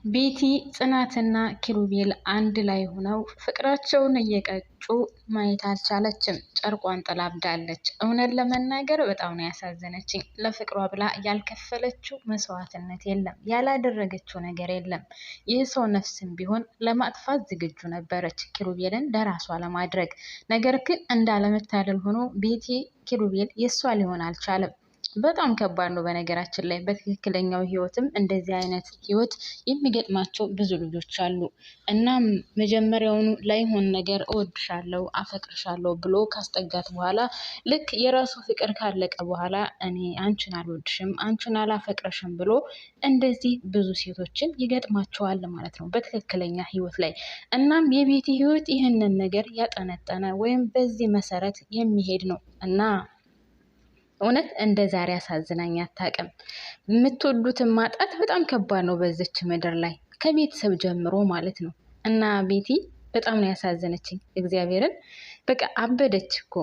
ቤቲ ጽናትና ኪሩቤል አንድ ላይ ሆነው ፍቅራቸውን እየቀጩ ማየት አልቻለችም። ጨርቋን ጥላ አብዳለች። እውነት ለመናገር በጣም ነው ያሳዘነችኝ። ለፍቅሯ ብላ ያልከፈለችው መስዋዕትነት የለም፣ ያላደረገችው ነገር የለም። ይህ ሰው ነፍስም ቢሆን ለማጥፋት ዝግጁ ነበረች፣ ኪሩቤልን ለራሷ ለማድረግ። ነገር ግን እንዳለመታደል ሆኖ ቤቲ ኪሩቤል የእሷ ሊሆን አልቻለም። በጣም ከባድ ነው። በነገራችን ላይ በትክክለኛው ህይወትም እንደዚህ አይነት ህይወት የሚገጥማቸው ብዙ ልጆች አሉ። እናም መጀመሪያውኑ ላይሆን ነገር እወድሻለሁ፣ አፈቅርሻለሁ ብሎ ካስጠጋት በኋላ ልክ የራሱ ፍቅር ካለቀ በኋላ እኔ አንቺን አልወድሽም፣ አንቺን አላፈቅረሽም ብሎ እንደዚህ ብዙ ሴቶችን ይገጥማቸዋል ማለት ነው በትክክለኛ ህይወት ላይ። እናም የቤቲ ህይወት ይህንን ነገር ያጠነጠነ ወይም በዚህ መሰረት የሚሄድ ነው እና እውነት እንደ ዛሬ አሳዝናኝ አታውቅም። የምትወዱትን ማጣት በጣም ከባድ ነው በዚች ምድር ላይ ከቤተሰብ ጀምሮ ማለት ነው። እና ቤቲ በጣም ነው ያሳዘነችኝ። እግዚአብሔርን በቃ አበደች እኮ፣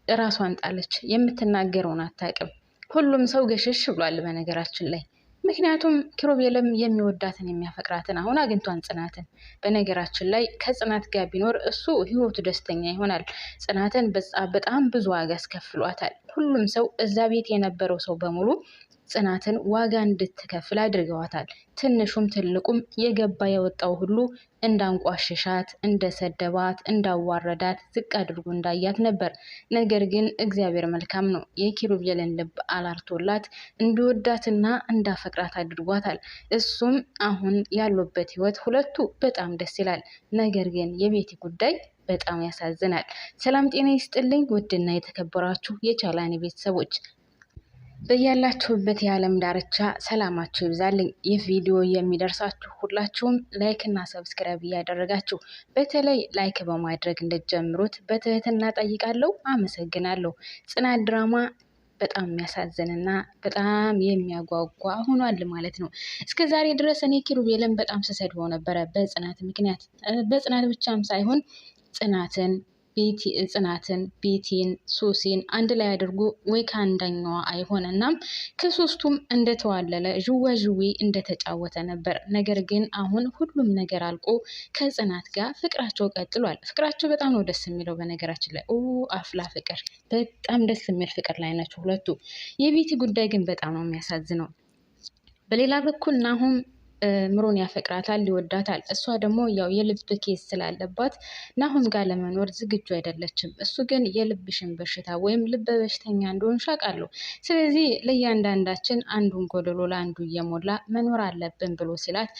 እራሷን ጣለች። የምትናገረውን አታውቅም። ሁሉም ሰው ገሸሽ ብሏል በነገራችን ላይ። ምክንያቱም ኪሩቤልም የሚወዳትን የሚያፈቅራትን አሁን አግኝቷን ጽናትን። በነገራችን ላይ ከጽናት ጋር ቢኖር እሱ ህይወቱ ደስተኛ ይሆናል። ጽናትን በጣም ብዙ ዋጋ አስከፍሏታል። ሁሉም ሰው እዛ ቤት የነበረው ሰው በሙሉ ጽናትን ዋጋ እንድትከፍል አድርገዋታል። ትንሹም ትልቁም የገባ የወጣው ሁሉ እንዳንቋሸሻት፣ እንደሰደባት፣ እንዳዋረዳት፣ ዝቅ አድርጎ እንዳያት ነበር። ነገር ግን እግዚአብሔር መልካም ነው። የኪሩቤልን ልብ አላርቶላት እንዲወዳትና እንዳፈቅራት አድርጓታል። እሱም አሁን ያሉበት ህይወት ሁለቱ በጣም ደስ ይላል። ነገር ግን የቤቲ ጉዳይ በጣም ያሳዝናል። ሰላም ጤና ይስጥልኝ ውድና የተከበራችሁ የቻላኔ ቤተሰቦች በያላችሁበት የዓለም ዳርቻ ሰላማችሁ ይብዛልኝ። ይህ ቪዲዮ የሚደርሳችሁ ሁላችሁም ላይክ እና ሰብስክራይብ እያደረጋችሁ በተለይ ላይክ በማድረግ እንድትጀምሩት በትህትና ጠይቃለሁ። አመሰግናለሁ። ጽናት ድራማ በጣም የሚያሳዝንና በጣም የሚያጓጓ ሆኗል ማለት ነው። እስከ ዛሬ ድረስ እኔ ኪሩቤልን በጣም ስሰድበው ነበረ በጽናት ምክንያት። በጽናት ብቻም ሳይሆን ጽናትን፣ ቤቲን፣ ሶሲን አንድ ላይ አድርጎ ወይ ከአንደኛዋ አይሆንናም ከሶስቱም እንደተዋለለ ዥዋዥዌ እንደተጫወተ ነበር። ነገር ግን አሁን ሁሉም ነገር አልቆ ከጽናት ጋር ፍቅራቸው ቀጥሏል። ፍቅራቸው በጣም ነው ደስ የሚለው በነገራችን ላይ አፍላ ፍቅር፣ በጣም ደስ የሚል ፍቅር ላይ ናቸው ሁለቱ። የቤቲ ጉዳይ ግን በጣም ነው የሚያሳዝነው። በሌላ በኩል ናሁም ምሮን ያፈቅራታል፣ ይወዳታል። እሷ ደግሞ ያው የልብ ኬስ ስላለባት ናሁም ጋር ለመኖር ዝግጁ አይደለችም። እሱ ግን የልብሽን በሽታ ወይም ልብ በሽተኛ እንደሆን ሻቃለሁ። ስለዚህ ለእያንዳንዳችን አንዱን ጎደሎ ለአንዱ እየሞላ መኖር አለብን ብሎ ሲላት